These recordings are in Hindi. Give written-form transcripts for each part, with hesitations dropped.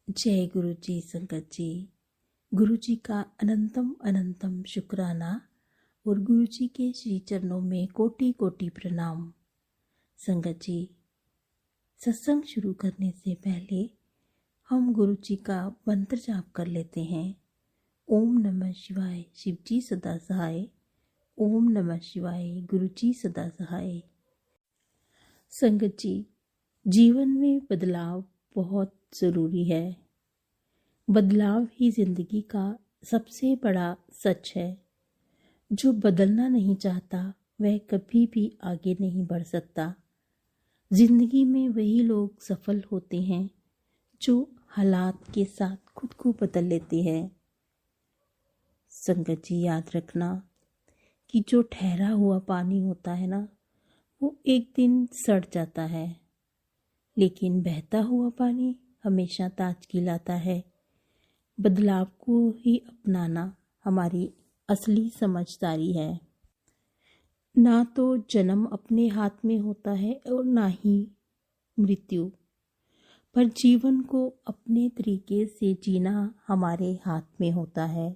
जय गुरु जी। संगत जी, गुरु जी का अनंतम अनंतम शुक्राना और गुरु जी के श्री चरणों में कोटि कोटि प्रणाम। संगत जी, सत्संग शुरू करने से पहले हम गुरु जी का मंत्र जाप कर लेते हैं। ओम नमः शिवाय, शिव जी सदा सहाय। ओम नमः शिवाय, गुरु जी सदा सहाय। संगत जी, जीवन में बदलाव बहुत ज़रूरी है। बदलाव ही जिंदगी का सबसे बड़ा सच है। जो बदलना नहीं चाहता वह कभी भी आगे नहीं बढ़ सकता। जिंदगी में वही लोग सफल होते हैं जो हालात के साथ खुद को बदल लेते हैं। संगत जी, याद रखना कि जो ठहरा हुआ पानी होता है ना, वो एक दिन सड़ जाता है, लेकिन बहता हुआ पानी हमेशा ताजगी लाता है। बदलाव को ही अपनाना हमारी असली समझदारी है। ना तो जन्म अपने हाथ में होता है और ना ही मृत्यु, पर जीवन को अपने तरीके से जीना हमारे हाथ में होता है।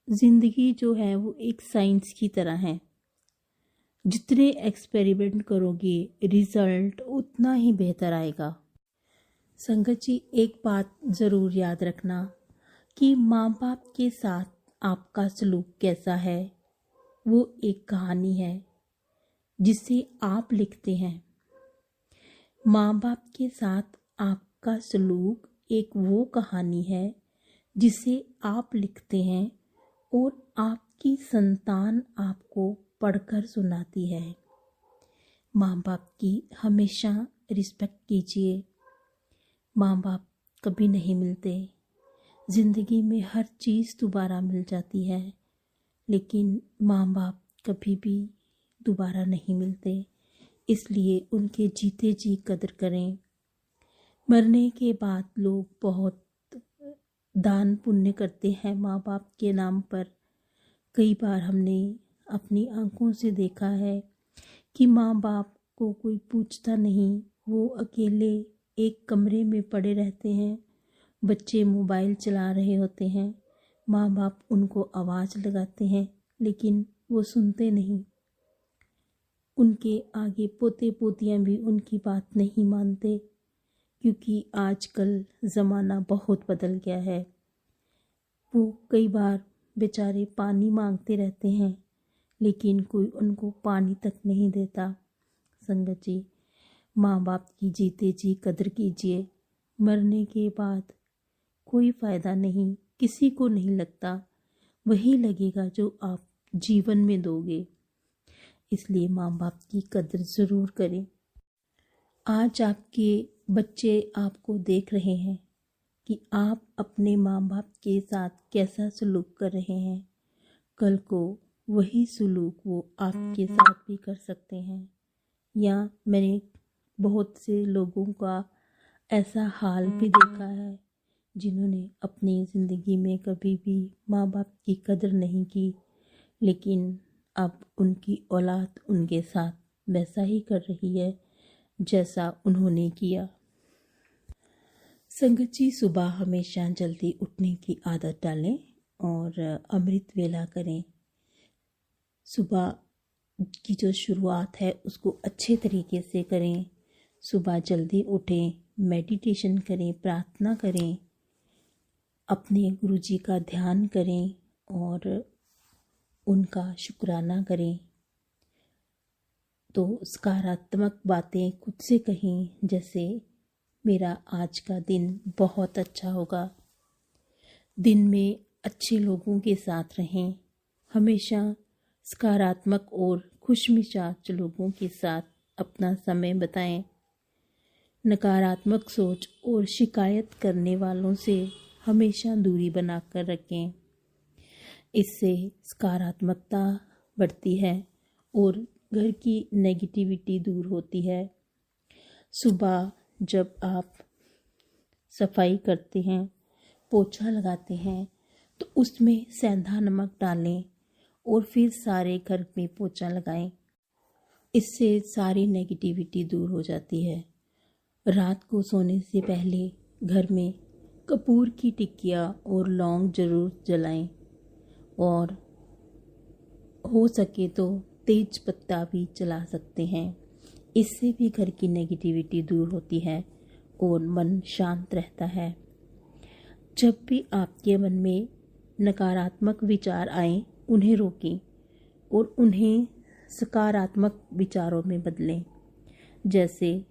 जिंदगी जो है वो एक साइंस की तरह है। जितने एक्सपेरिमेंट करोगे रिजल्ट उतना ही बेहतर आएगा। संगत जी, एक बात ज़रूर याद रखना कि माँ बाप के साथ आपका सलूक कैसा है वो एक कहानी है जिसे आप लिखते हैं। माँ बाप के साथ आपका सलूक एक वो कहानी है जिसे आप लिखते हैं और आपकी संतान आपको पढ़कर सुनाती है। माँ बाप की हमेशा रिस्पेक्ट कीजिए। माँ बाप कभी नहीं मिलते। ज़िंदगी में हर चीज़ दोबारा मिल जाती है, लेकिन माँ बाप कभी भी दोबारा नहीं मिलते। इसलिए उनके जीते जी कदर करें। मरने के बाद लोग बहुत दान पुण्य करते हैं माँ बाप के नाम पर। कई बार हमने अपनी आंखों से देखा है कि माँ बाप को कोई पूछता नहीं, वो अकेले एक कमरे में पड़े रहते हैं। बच्चे मोबाइल चला रहे होते हैं, माँ बाप उनको आवाज़ लगाते हैं, लेकिन वो सुनते नहीं। उनके आगे पोते पोतियाँ भी उनकी बात नहीं मानते, क्योंकि आजकल ज़माना बहुत बदल गया है। वो कई बार बेचारे पानी मांगते रहते हैं, लेकिन कोई उनको पानी तक नहीं देता। संगत जी, माँ बाप की जीते जी कदर कीजिए। मरने के बाद कोई फ़ायदा नहीं, किसी को नहीं लगता। वही लगेगा जो आप जीवन में दोगे। इसलिए माँ बाप की कदर ज़रूर करें। आज आपके बच्चे आपको देख रहे हैं कि आप अपने माँ बाप के साथ कैसा सलूक कर रहे हैं। कल को वही सलूक वो आपके साथ भी कर सकते हैं। या मैंने बहुत से लोगों का ऐसा हाल भी देखा है जिन्होंने अपनी ज़िंदगी में कभी भी माँ बाप की कदर नहीं की, लेकिन अब उनकी औलाद उनके साथ वैसा ही कर रही है जैसा उन्होंने किया। संगत जी, सुबह हमेशा जल्दी उठने की आदत डालें और अमृत वेला करें। सुबह की जो शुरुआत है उसको अच्छे तरीके से करें। सुबह जल्दी उठें, मेडिटेशन करें, प्रार्थना करें, अपने गुरुजी का ध्यान करें और उनका शुक्राना करें। तो सकारात्मक बातें खुद से कहें, जैसे मेरा आज का दिन बहुत अच्छा होगा। दिन में अच्छे लोगों के साथ रहें। हमेशा सकारात्मक और खुशमिजाज लोगों के साथ अपना समय बिताएं। नकारात्मक सोच और शिकायत करने वालों से हमेशा दूरी बनाकर रखें। इससे सकारात्मकता बढ़ती है और घर की नेगेटिविटी दूर होती है। सुबह जब आप सफाई करते हैं, पोछा लगाते हैं, तो उसमें सेंधा नमक डालें और फिर सारे घर में पोछा लगाएं। इससे सारी नेगेटिविटी दूर हो जाती है। रात को सोने से पहले घर में कपूर की टिक्कियाँ और लौंग ज़रूर जलाएं, और हो सके तो तेज पत्ता भी जला सकते हैं। इससे भी घर की नेगेटिविटी दूर होती है और मन शांत रहता है। जब भी आपके मन में नकारात्मक विचार आए, उन्हें रोकें और उन्हें सकारात्मक विचारों में बदलें। जैसे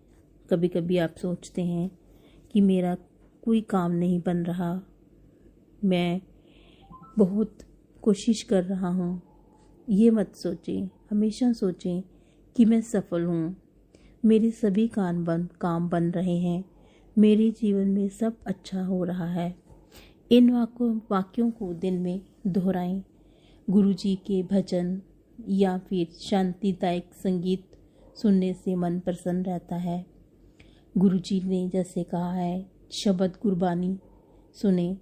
कभी कभी आप सोचते हैं कि मेरा कोई काम नहीं बन रहा, मैं बहुत कोशिश कर रहा हूँ। ये मत सोचें, हमेशा सोचें कि मैं सफल हूँ, मेरे सभी काम बन रहे हैं, मेरे जीवन में सब अच्छा हो रहा है। इन वाक्यों को दिन में दोहराएं। गुरुजी के भजन या फिर शांतिदायक संगीत सुनने से मन प्रसन्न रहता है। गुरुजी ने जैसे कहा है, शब्द गुरबानी सुने।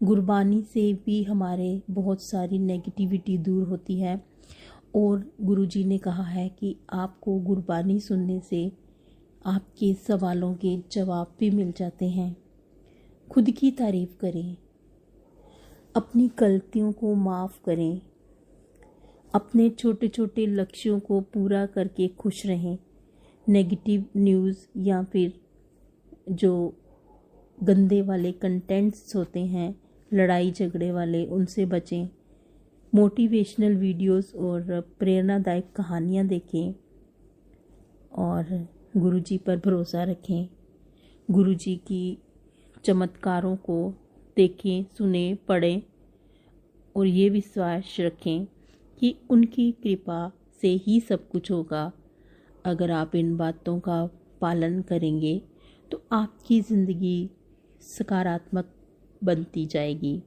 गुरबानी से भी हमारे बहुत सारी नेगेटिविटी दूर होती है, और गुरुजी ने कहा है कि आपको गुरबानी सुनने से आपके सवालों के जवाब भी मिल जाते हैं। खुद की तारीफ करें, अपनी गलतियों को माफ़ करें, अपने छोटे छोटे लक्ष्यों को पूरा करके खुश रहें। नेगेटिव न्यूज़ या फिर जो गंदे वाले कंटेंट्स होते हैं, लड़ाई झगड़े वाले, उनसे बचें। मोटिवेशनल वीडियोस और प्रेरणादायक कहानियाँ देखें और गुरुजी पर भरोसा रखें। गुरुजी की चमत्कारों को देखें, सुने, पढ़ें और ये विश्वास रखें कि उनकी कृपा से ही सब कुछ होगा। अगर आप इन बातों का पालन करेंगे तो आपकी ज़िंदगी सकारात्मक बनती जाएगी।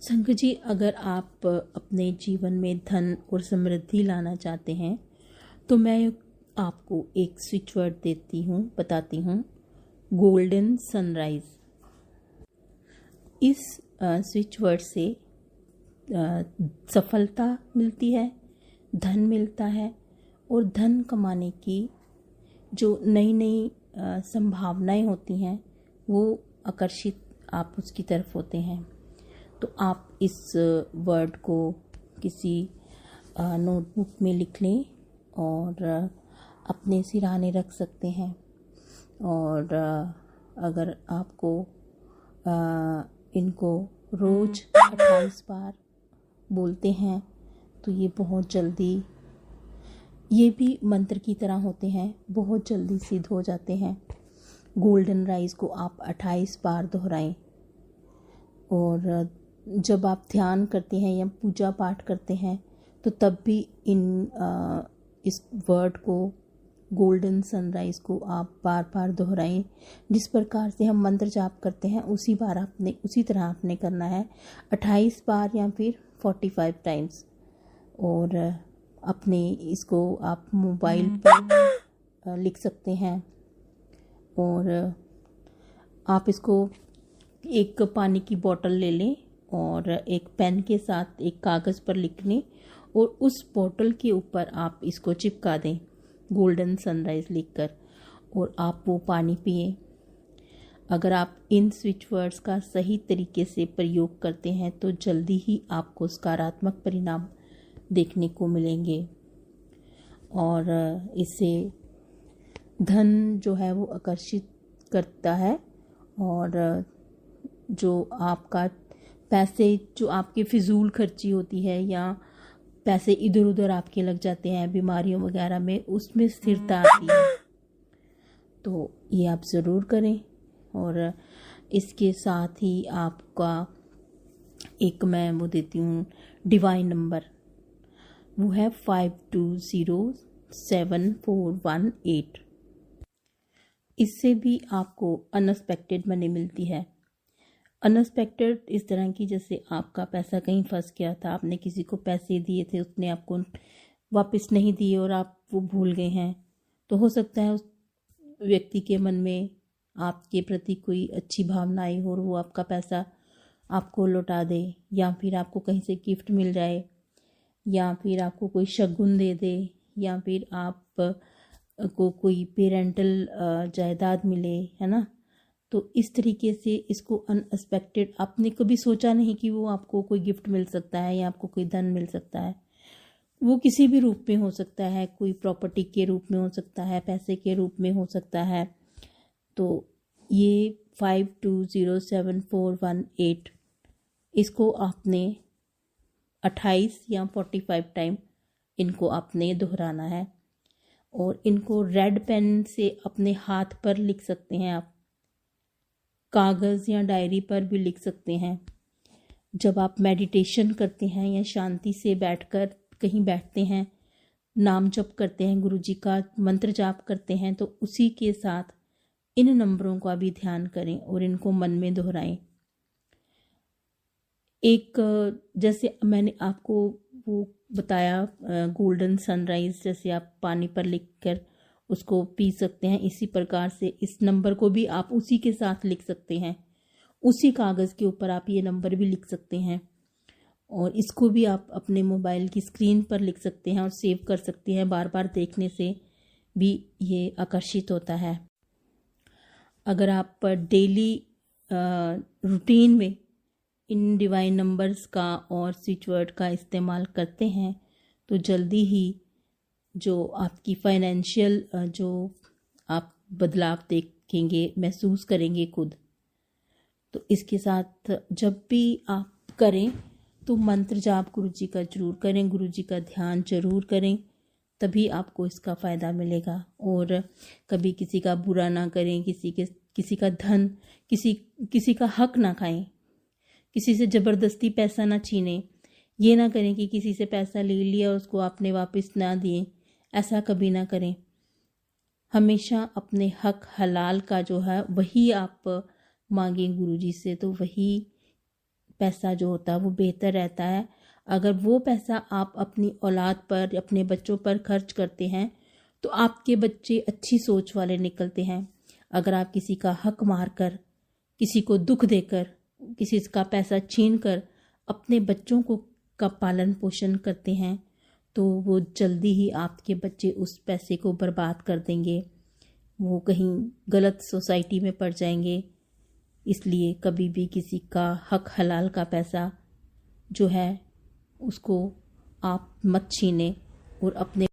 संघ जी, अगर आप अपने जीवन में धन और समृद्धि लाना चाहते हैं तो मैं आपको एक स्विच वर्ड बताती हूँ, गोल्डन सनराइज। इस स्विच वर्ड से सफलता मिलती है, धन मिलता है, और धन कमाने की जो नई नई संभावनाएं होती हैं वो आकर्षित आप उसकी तरफ होते हैं। तो आप इस वर्ड को किसी नोटबुक में लिख लें और अपने सिरहाने रख सकते हैं। और अगर आपको इनको रोज़ 28 बार बोलते हैं तो ये बहुत जल्दी, ये भी मंत्र की तरह होते हैं, बहुत जल्दी सिद्ध हो जाते हैं। गोल्डन राइस को आप 28 बार दोहराएं, और जब आप ध्यान करते हैं या पूजा पाठ करते हैं तो तब भी इस वर्ड को, गोल्डन सनराइज को आप बार बार दोहराएं। जिस प्रकार से हम मंत्र जाप करते हैं उसी तरह आपने करना है, 28 बार या फिर 45 टाइम्स। और अपने इसको आप मोबाइल पर लिख सकते हैं, और आप इसको एक पानी की बोतल ले लें और एक पेन के साथ एक कागज़ पर लिख लें, और उस बोतल के ऊपर आप इसको चिपका दें गोल्डन सनराइज लिखकर, और आप वो पानी पिए। अगर आप इन स्विच वर्ड्स का सही तरीके से प्रयोग करते हैं तो जल्दी ही आपको सकारात्मक परिणाम देखने को मिलेंगे, और इससे धन जो है वो आकर्षित करता है, और जो आपका पैसे, जो आपकी फिजूल खर्ची होती है या पैसे इधर उधर आपके लग जाते हैं बीमारियों वगैरह में, उसमें स्थिरता आती है। तो ये आप ज़रूर करें। और इसके साथ ही आपका एक मैं वो देती हूँ डिवाइन नंबर, वो है 520741 इससे भी आपको अनएक्सपेक्टेड मनी मिलती है। अनएक्सपेक्टेड इस तरह की, जैसे आपका पैसा कहीं फंस गया था, आपने किसी को पैसे दिए थे, उसने आपको वापस नहीं दिए और आप वो भूल गए हैं, तो हो सकता है उस व्यक्ति के मन में आपके प्रति कोई अच्छी भावना आई हो और वो आपका पैसा आपको लौटा दे, या फिर आपको कहीं से गिफ्ट मिल जाए, या फिर आपको कोई शगुन दे दे, या फिर आप को कोई पेरेंटल जायदाद मिले, है ना। तो इस तरीके से इसको अनएक्सपेक्टेड, आपने कभी सोचा नहीं कि वो आपको कोई गिफ्ट मिल सकता है या आपको कोई धन मिल सकता है। वो किसी भी रूप में हो सकता है, कोई प्रॉपर्टी के रूप में हो सकता है, पैसे के रूप में हो सकता है। तो ये 520741 इसको आपने 28 या 45 टाइम इनको आपने दोहराना है। और इनको रेड पेन से अपने हाथ पर लिख सकते हैं, आप कागज़ या डायरी पर भी लिख सकते हैं। जब आप मेडिटेशन करते हैं या शांति से बैठकर कहीं बैठते हैं, नाम जप करते हैं, गुरुजी का मंत्र जाप करते हैं, तो उसी के साथ इन नंबरों का भी ध्यान करें और इनको मन में दोहराएं। एक जैसे मैंने आपको वो बताया गोल्डन सनराइज, जैसे आप पानी पर लिखकर उसको पी सकते हैं, इसी प्रकार से इस नंबर को भी आप उसी के साथ लिख सकते हैं। उसी कागज़ के ऊपर आप ये नंबर भी लिख सकते हैं और इसको भी आप अपने मोबाइल की स्क्रीन पर लिख सकते हैं और सेव कर सकते हैं। बार बार देखने से भी ये आकर्षित होता है। अगर आप डेली रूटीन में इन डिवाइन नंबर्स का और स्विच वर्ड का इस्तेमाल करते हैं तो जल्दी ही जो आपकी फाइनेंशियल जो आप बदलाव देखेंगे, महसूस करेंगे खुद। तो इसके साथ जब भी आप करें तो मंत्र जाप गुरुजी का जरूर करें, गुरुजी का ध्यान जरूर करें, तभी आपको इसका फ़ायदा मिलेगा। और कभी किसी का बुरा ना करें, किसी का धन, किसी का हक ना खाएं, किसी से ज़बरदस्ती पैसा ना छीनें। ये ना करें कि किसी से पैसा ले लिया उसको आपने वापस ना दिए, ऐसा कभी ना करें। हमेशा अपने हक हलाल का जो है वही आप मांगें गुरुजी से, तो वही पैसा जो होता है वो बेहतर रहता है। अगर वो पैसा आप अपनी औलाद पर, अपने बच्चों पर खर्च करते हैं तो आपके बच्चे अच्छी सोच वाले निकलते हैं। अगर आप किसी का हक मारकर, किसी को दुख देकर, किसी का पैसा छीन कर अपने बच्चों का पालन पोषण करते हैं तो वो जल्दी ही आपके बच्चे उस पैसे को बर्बाद कर देंगे, वो कहीं गलत सोसाइटी में पड़ जाएंगे। इसलिए कभी भी किसी का हक हलाल का पैसा जो है उसको आप मत छीनें और अपने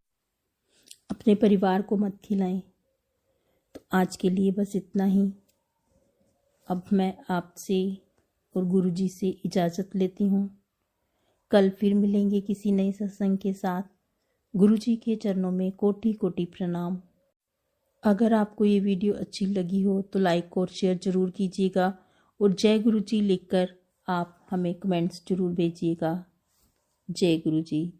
परिवार को मत खिलाएं। तो आज के लिए बस इतना ही। अब मैं आपसे और गुरुजी से इजाज़त लेती हूँ। कल फिर मिलेंगे किसी नए सत्संग के साथ। गुरुजी के चरणों में कोटि कोटि प्रणाम। अगर आपको ये वीडियो अच्छी लगी हो तो लाइक और शेयर ज़रूर कीजिएगा और जय गुरुजी लिखकर आप हमें कमेंट्स ज़रूर भेजिएगा। जय गुरुजी।